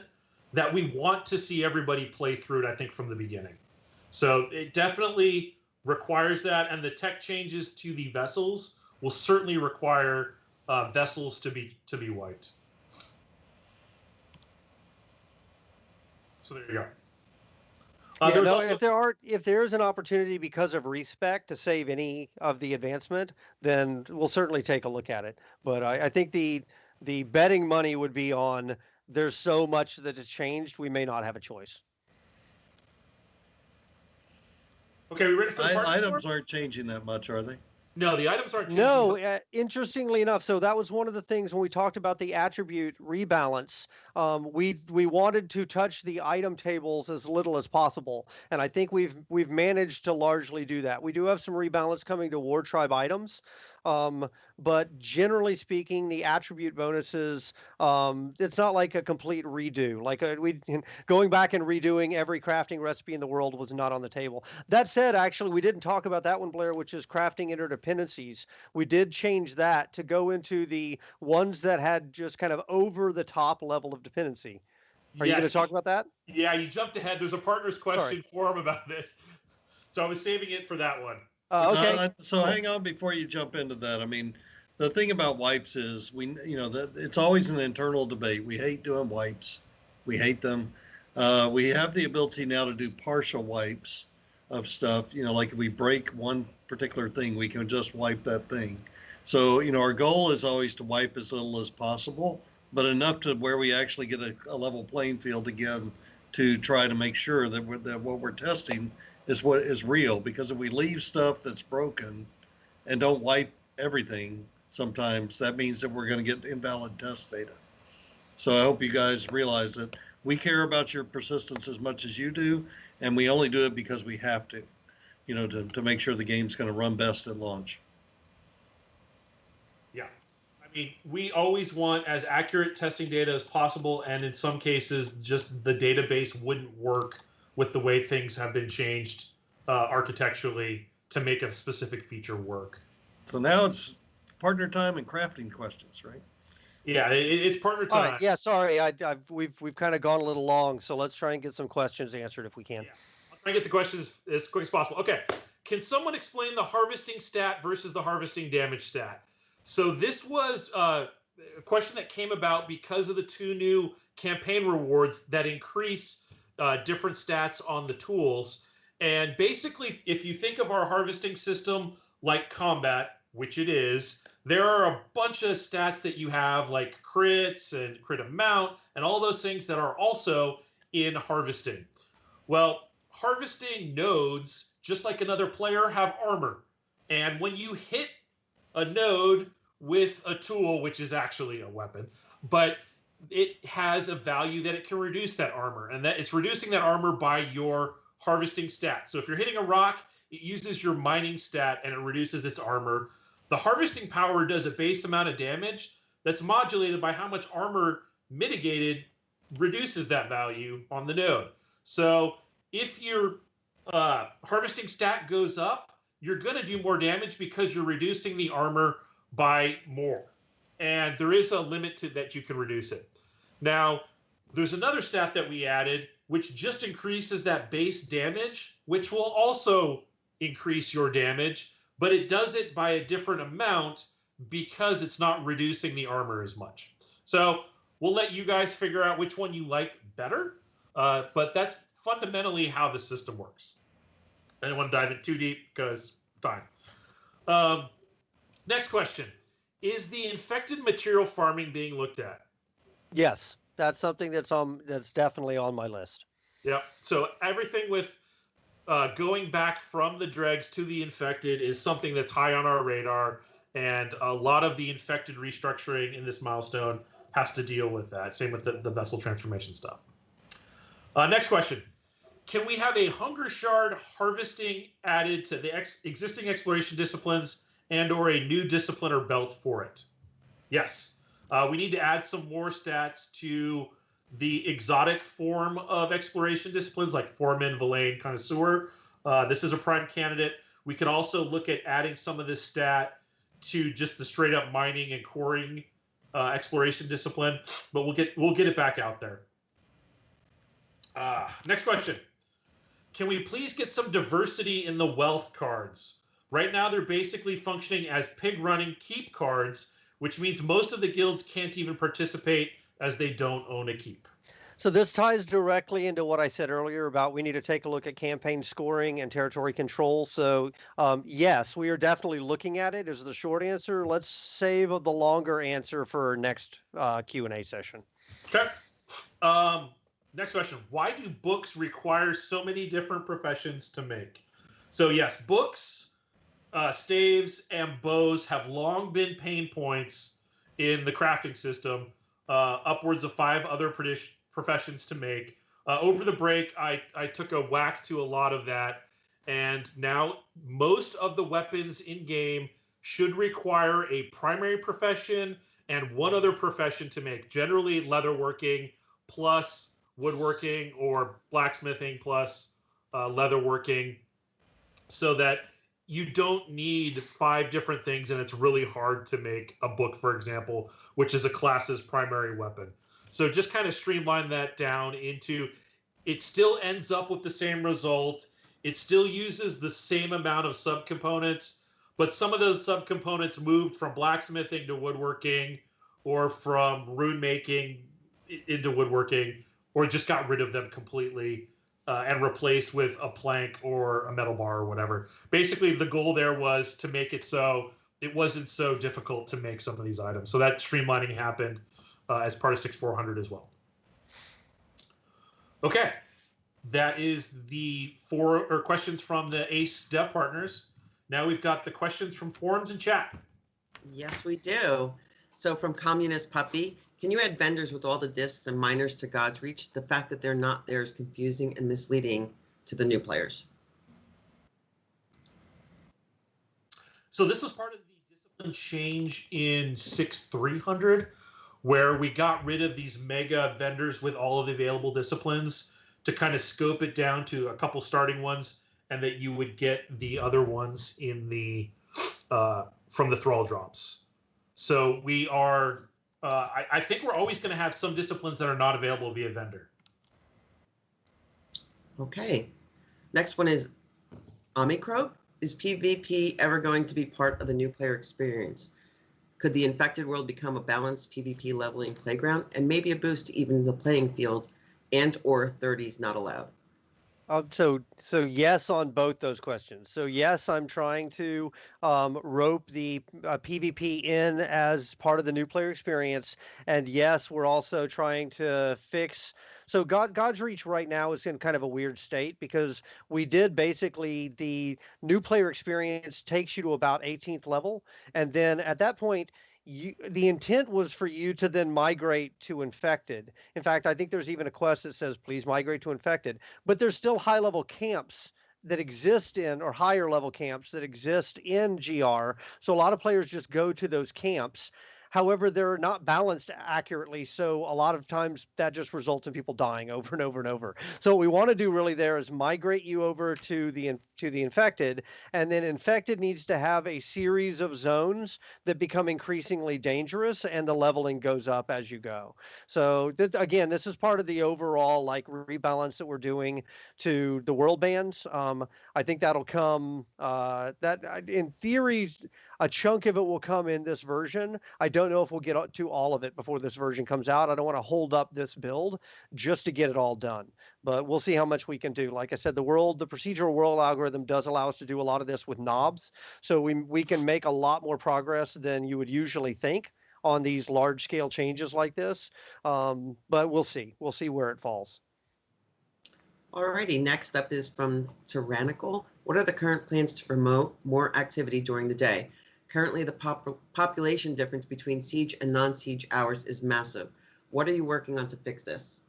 that we want to see everybody play through it, I think, from the beginning. So it definitely requires that, and the tech changes to the vessels will certainly require vessels to be wiped. So there you go. If there is an opportunity because of respec to save any of the advancement, then we'll certainly take a look at it. But I think the betting money would be on there's so much that has changed, we may not have a choice. Okay, we ready for the items aren't changing that much, are they? No, the items aren't changing. No, interestingly enough, so that was one of the things when we talked about the attribute rebalance. We wanted to touch the item tables as little as possible, and I think we've managed to largely do that. We do have some rebalance coming to War Tribe items, but generally speaking, the attribute bonuses, it's not like a complete redo. Like going back and redoing every crafting recipe in the world was not on the table. That said, actually, we didn't talk about that one, Blair, which is crafting interdependencies. We did change that to go into the ones that had just kind of over the top level of dependency. Are you going to talk about that? Yeah, you jumped ahead. There's a partner's question for him about it. So I was saving it for that one. Okay. So hang on before you jump into that. I mean, the thing about wipes is it's always an internal debate. We hate doing wipes. We hate them. We have the ability now to do partial wipes of stuff. Like if we break one particular thing, we can just wipe that thing. So, our goal is always to wipe as little as possible, but enough to where we actually get a level playing field again to try to make sure that what we're testing is what is real. Because if we leave stuff that's broken and don't wipe everything, sometimes that means that we're going to get invalid test data. So I hope you guys realize that we care about your persistence as much as you do, and we only do it because we have to, to make sure the game's going to run best at launch. Yeah. I mean, we always want as accurate testing data as possible, and in some cases, just the database wouldn't work with the way things have been changed architecturally to make a specific feature work. So now it's partner time and crafting questions, right? Yeah, it's partner time. All right, yeah, sorry, we've kind of gone a little long, so let's try and get some questions answered if we can. Yeah. I'll try and get the questions as quick as possible. Okay, can someone explain the harvesting stat versus the harvesting damage stat? So this was a question that came about because of the 2 new campaign rewards that increase different stats on the tools. And basically, if you think of our harvesting system like combat, which it is, there are a bunch of stats that you have like crits and crit amount and all those things that are also in harvesting. Well, harvesting nodes, just like another player, have armor. And when you hit a node with a tool, which is actually a weapon, but it has a value that it can reduce that armor, and that it's reducing that armor by your harvesting stat. So if you're hitting a rock, it uses your mining stat and it reduces its armor. The harvesting power does a base amount of damage that's modulated by how much armor mitigated reduces that value on the node. So if your harvesting stat goes up, you're going to do more damage because you're reducing the armor by more. And there is a limit to that you can reduce it. Now, there's another stat that we added, which just increases that base damage, which will also increase your damage, but it does it by a different amount because it's not reducing the armor as much. So we'll let you guys figure out which one you like better, but that's fundamentally how the system works. I don't want to dive in too deep because time. Next question. Is the infected material farming being looked at? Yes, that's something that's definitely on my list. Yep. So everything with going back from the dregs to the infected is something that's high on our radar, and a lot of the infected restructuring in this milestone has to deal with that. Same with the vessel transformation stuff. Next question. Can we have a hunger shard harvesting added to the existing exploration disciplines and or a new discipline or belt for it? Yes. We need to add some more stats to the exotic form of exploration disciplines like Foreman, Villain, Connoisseur. This is a prime candidate. We could also look at adding some of this stat to just the straight up mining and coring exploration discipline, but we'll get it back out there. Next question. Can we please get some diversity in the wealth cards? Right now, they're basically functioning as pig running keep cards, which means most of the guilds can't even participate as they don't own a keep. So this ties directly into what I said earlier about we need to take a look at campaign scoring and territory control. So yes, we are definitely looking at it is the short answer. Let's save the longer answer for our next Q&A session. Okay. Next question. Why do books require so many different professions to make? So yes, books, staves, and bows have long been pain points in the crafting system. Upwards of 5 other professions to make. Over the break, I took a whack to a lot of that, and now most of the weapons in game should require a primary profession and 1 other profession to make. Generally, leatherworking plus woodworking or blacksmithing plus leatherworking, so that you don't need 5 different things and it's really hard to make a book, for example, which is a class's primary weapon. So just kind of streamline that down into, it still ends up with the same result. It still uses the same amount of subcomponents, but some of those subcomponents moved from blacksmithing to woodworking or from rune making into woodworking, or just got rid of them completely and replaced with a plank or a metal bar or whatever. Basically, the goal there was to make it so it wasn't so difficult to make some of these items. So that streamlining happened as part of 6400 as well. Okay, that is the 4 questions from the ACE Dev Partners. Now we've got the questions from forums and chat. Yes, we do. So from Communist Puppy, can you add vendors with all the discs and miners to God's Reach? The fact that they're not there is confusing and misleading to the new players. So this was part of the discipline change in 6300, where we got rid of these mega vendors with all of the available disciplines to kind of scope it down to a couple starting ones, and that you would get the other ones in the from the thrall drops. So we are, I think we're always going to have some disciplines that are not available via vendor. Okay. Next one is Omicrobe. Is PvP ever going to be part of the new player experience? Could the infected world become a balanced PvP leveling playground and maybe a boost to even the playing field and or 30s not allowed? So yes on both those questions. So yes, I'm trying to rope the PvP in as part of the new player experience, and yes, we're also trying to fix. So God's Reach right now is in kind of a weird state because we did basically the new player experience takes you to about 18th level, and then at that point. The intent was for you to then migrate to infected. In fact, I think there's even a quest that says, please migrate to infected, but there's still high level camps that exist in or higher level camps that exist in GR. So a lot of players just go to those camps. However, they're not balanced accurately. So a lot of times that just results in people dying over and over and over. So what we want to do really there is migrate you over to the infected, and then infected needs to have a series of zones that become increasingly dangerous, and the leveling goes up as you go. So again, this is part of the overall like rebalance that we're doing to the world bands. I think that'll come. In theory, a chunk of it will come in this version. I don't know if we'll get to all of it before this version comes out. I don't want to hold up this build just to get it all done, but we'll see how much we can do. Like I said, the procedural world algorithm does allow us to do a lot of this with knobs, so we can make a lot more progress than you would usually think on these large scale changes like this. But we'll see. We'll see where it falls. Alrighty, next up is from Tyrannical. What are the current plans to promote more activity during the day? Currently, the population difference between siege and non-siege hours is massive. What are you working on to fix this?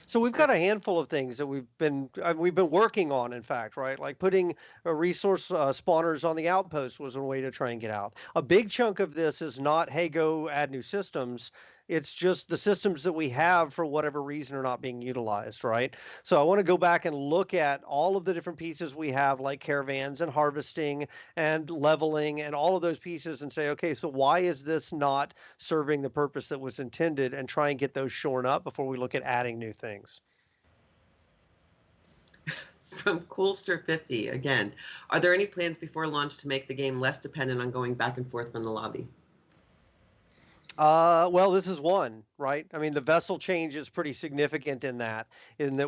So we've got a handful of things that we've been working on. In fact, right, like putting resource spawners on the outpost was a way to try and get out. A big chunk of this is not, hey, go add new systems. It's just the systems that we have for whatever reason are not being utilized, right? So I want to go back and look at all of the different pieces we have, like caravans and harvesting and leveling and all of those pieces, and say, okay, so why is this not serving the purpose that was intended, and try and get those shorn up before we look at adding new things. From Coolster50 again, are there any plans before launch to make the game less dependent on going back and forth from the lobby? Well, this is one, right? I mean, the vessel change is pretty significant in that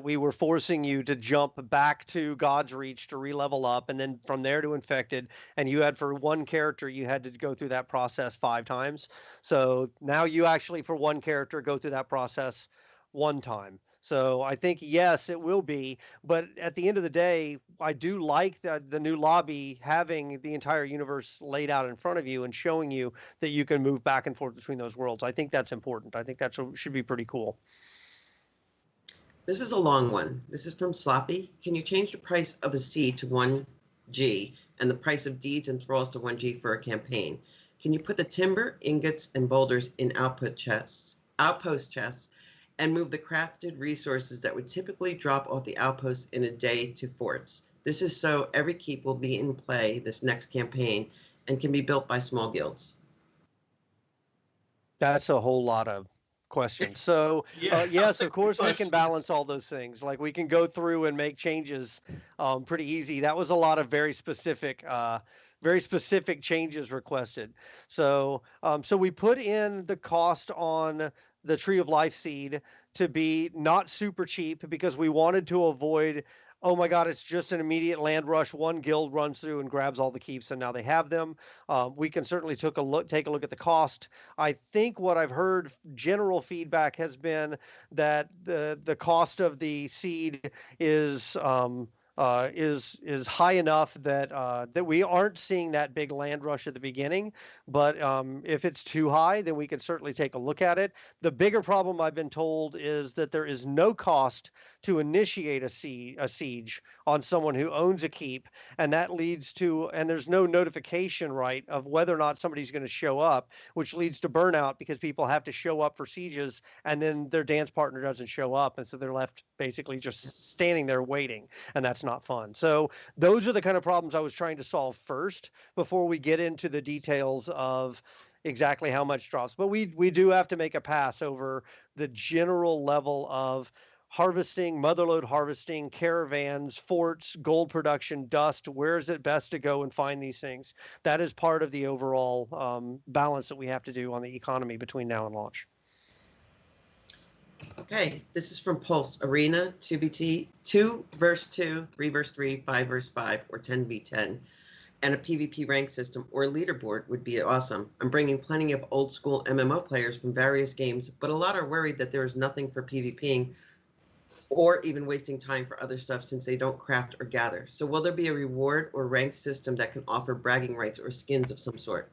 we were forcing you to jump back to God's Reach to re-level up, and then from there to infected. And you had, for one character, you had to go through that process 5 times. So now you actually, for one character, go through that process 1 time. So I think, yes, it will be. But at the end of the day, I do like the new lobby having the entire universe laid out in front of you and showing you that you can move back and forth between those worlds. I think that's important. I think that should be pretty cool. This is a long one. This is from Sloppy. Can you change the price of a seed to 1G and the price of deeds and thralls to 1G for a campaign? Can you put the timber, ingots, and boulders in outpost chests, and move the crafted resources that would typically drop off the outposts in a day to forts? This is so every keep will be in play this next campaign and can be built by small guilds. That's a whole lot of questions. So yes, of course we can balance all those things. Like we can go through and make changes pretty easy. That was a lot of very specific changes requested. So so we put in the cost on the Tree of Life seed to be not super cheap because we wanted to avoid, oh my God, it's just an immediate land rush. One guild runs through and grabs all the keeps, and now they have them. We can certainly take a look at the cost. I think what I've heard general feedback has been that the cost of the seed is high enough that we aren't seeing that big land rush at the beginning. But if it's too high, then we can certainly take a look at it. The bigger problem I've been told is that there is no cost to initiate a siege on someone who owns a keep, and that leads to, and there's no notification right of whether or not somebody's going to show up, which leads to burnout because people have to show up for sieges and then their dance partner doesn't show up, and so they're left basically just standing there waiting, and that's not fun. So those are the kind of problems I was trying to solve first before we get into the details of exactly how much drops. But we do have to make a pass over the general level of harvesting, motherlode harvesting, caravans, forts, gold production, dust. Where is it best to go and find these things? That is part of the overall balance that we have to do on the economy between now and launch. Okay, this is from Pulse Arena 2v 2 verse 2, 3 verse 3, 5 verse 5, or 10v10. And a PvP rank system or leaderboard would be awesome. I'm bringing plenty of old school MMO players from various games, but a lot are worried that there is nothing for PvPing or even wasting time for other stuff since they don't craft or gather. So will there be a reward or ranked system that can offer bragging rights or skins of some sort?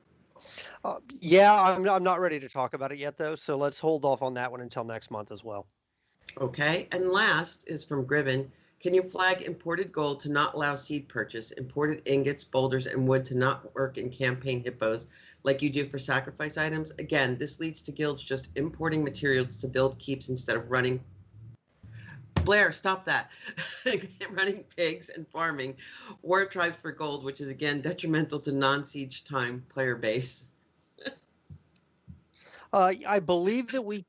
Yeah, I'm not ready to talk about it yet, though, so let's hold off on that one until next month as well. Okay, and last is from Griven. Can you flag imported gold to not allow seed purchase, imported ingots, boulders, and wood to not work in campaign hippos like you do for sacrifice items? Again, this leads to guilds just importing materials to build keeps instead of running. Blair, stop that. Running pigs and farming war tribes for gold, which is again detrimental to non-siege time player base. I believe that we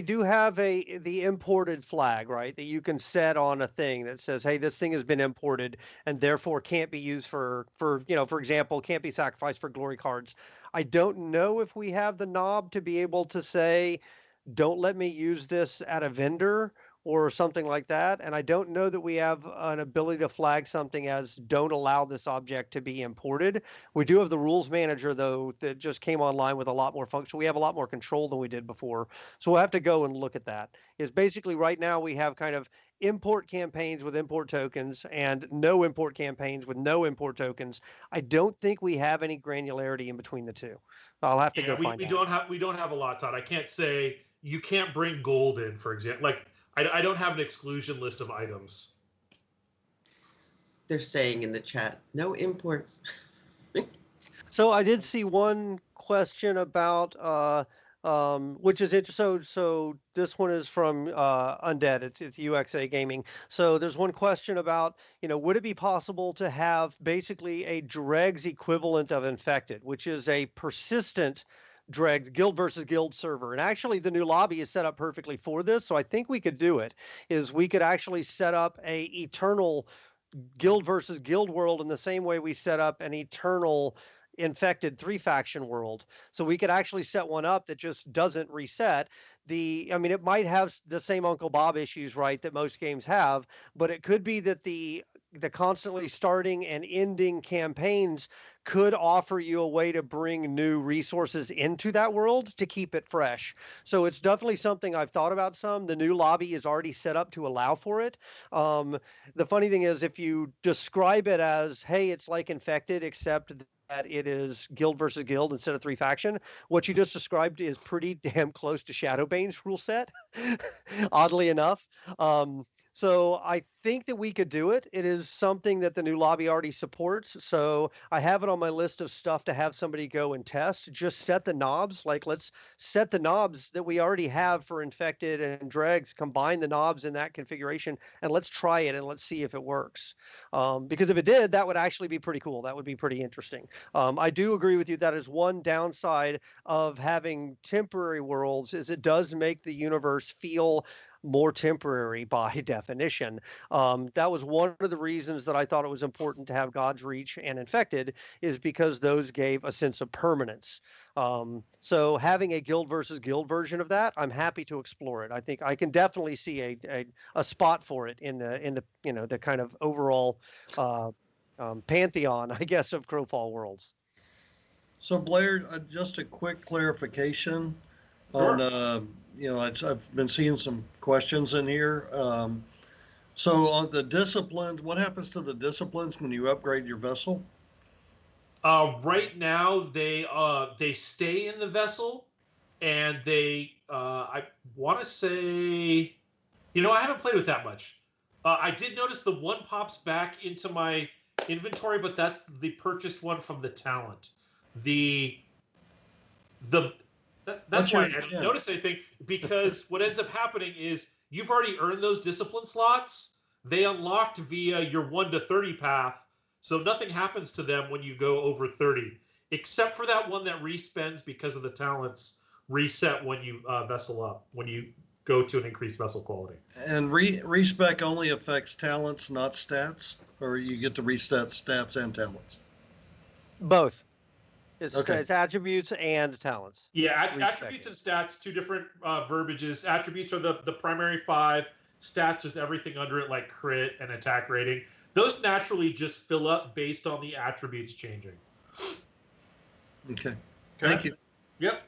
do have the imported flag, right? That you can set on a thing that says, "Hey, this thing has been imported and therefore can't be used for for example, can't be sacrificed for glory cards." I don't know if we have the knob to be able to say, don't let me use this at a vendor or something like that. And I don't know that we have an ability to flag something as don't allow this object to be imported. We do have the rules manager, though, that just came online with a lot more function. We have a lot more control than we did before. So we'll have to go and look at that. It's basically right now we have kind of import campaigns with import tokens and no import campaigns with no import tokens. I don't think we have any granularity in between the two. I'll have to go find out. We don't have a lot, Todd. I can't say you can't bring gold in, for example. Like I don't have an exclusion list of items. They're saying in the chat, no imports. So I did see one question about which is interesting. So this one is from Undead. It's UXA Gaming. So there's one question about, would it be possible to have basically a dregs equivalent of infected, which is a persistent dregs guild versus guild server. And actually the new lobby is set up perfectly for this. So I think we could do it. Is we could actually set up a eternal guild versus guild world in the same way we set up an eternal infected 3-faction world. So we could actually set one up that just doesn't reset. It might have the same Uncle Bob issues, right, that most games have, but it could be that the constantly starting and ending campaigns could offer you a way to bring new resources into that world to keep it fresh. So it's definitely something I've thought about some. The new lobby is already set up to allow for it. The funny thing is, if you describe it as, hey, it's like infected, except that it is guild versus guild instead of 3-faction, what you just described is pretty damn close to Shadowbane's rule set, oddly enough. So I think that we could do it. It is something that the new lobby already supports. So I have it on my list of stuff to have somebody go and test. Just set the knobs. Like, let's set the knobs that we already have for infected and dregs, combine the knobs in that configuration, and let's try it and let's see if it works. Because if it did, that would actually be pretty cool. That would be pretty interesting. I do agree with you. That is one downside of having temporary worlds, is it does make the universe feel more temporary by definition. That was one of the reasons that I thought it was important to have God's Reach and Infected, is because those gave a sense of permanence. So having a guild versus guild version of that, I'm happy to explore it. I think I can definitely see a spot for it in the the kind of overall pantheon, I guess, of Crowfall worlds. So Blair, just a quick clarification Sure. on, I've been seeing some questions in here. So on the disciplines, what happens to the disciplines when you upgrade your vessel? Right now, they stay in the vessel, and I want to say, I haven't played with that much. I did notice the one pops back into my inventory, but that's the purchased one from the talent. That's why I didn't notice anything, because what ends up happening is you've already earned those discipline slots. They unlocked via your 1 to 30 path, so nothing happens to them when you go over 30, except for that one that respends because of the talents reset when you vessel up, when you go to an increased vessel quality. And respec only affects talents, not stats, or you get to reset stats and talents. Both. It's attributes and talents. Yeah, attributes and stats, two different verbiages. Attributes are the primary 5. Stats is everything under it, like crit and attack rating. Those naturally just fill up based on the attributes changing. Okay. Thank you. Yep.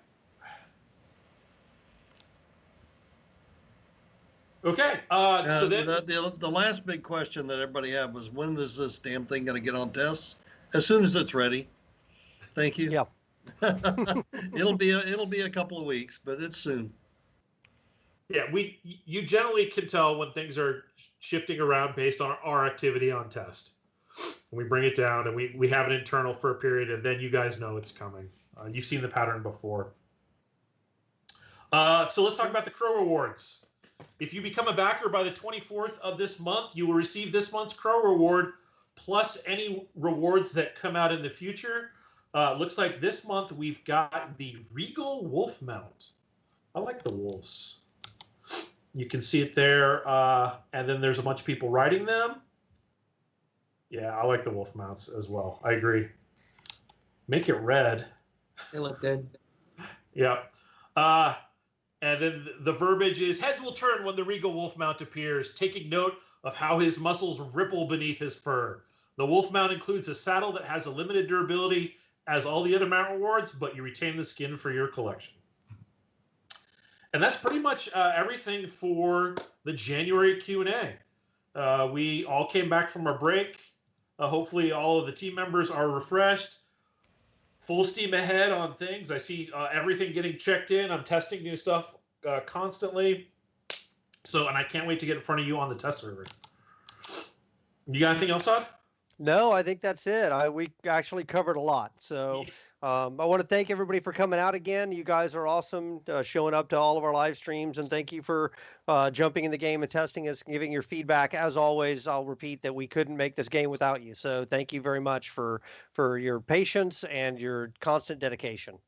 Okay. So then the last big question that everybody had was, when is this damn thing going to get on tests? As soon as it's ready. Thank you. Yeah. it'll be a couple of weeks, but it's soon. Yeah, you generally can tell when things are shifting around based on our activity on test. And we bring it down and we have it internal for a period, and then you guys know it's coming. You've seen the pattern before. So let's talk about the Crow rewards. If you become a backer by the 24th of this month, you will receive this month's Crow reward plus any rewards that come out in the future. Looks like this month we've got the Regal Wolf Mount. I like the wolves. You can see it there, and then there's a bunch of people riding them. Yeah, I like the wolf mounts as well. I agree. Make it red. They look good. Yeah. And then the verbiage is, heads will turn when the Regal Wolf Mount appears, taking note of how his muscles ripple beneath his fur. The Wolf Mount includes a saddle that has a limited durability as all the other mount rewards, but you retain the skin for your collection. And that's pretty much everything for the January Q&A. We all came back from our break. Hopefully all of the team members are refreshed. Full steam ahead on things. I see everything getting checked in. I'm testing new stuff constantly. And I can't wait to get in front of you on the test server. You got anything else, Todd? No, I think that's it. We actually covered a lot. So I want to thank everybody for coming out again. You guys are awesome, showing up to all of our live streams, and thank you for jumping in the game and testing us, giving your feedback. As always, I'll repeat that we couldn't make this game without you. So thank you very much for your patience and your constant dedication.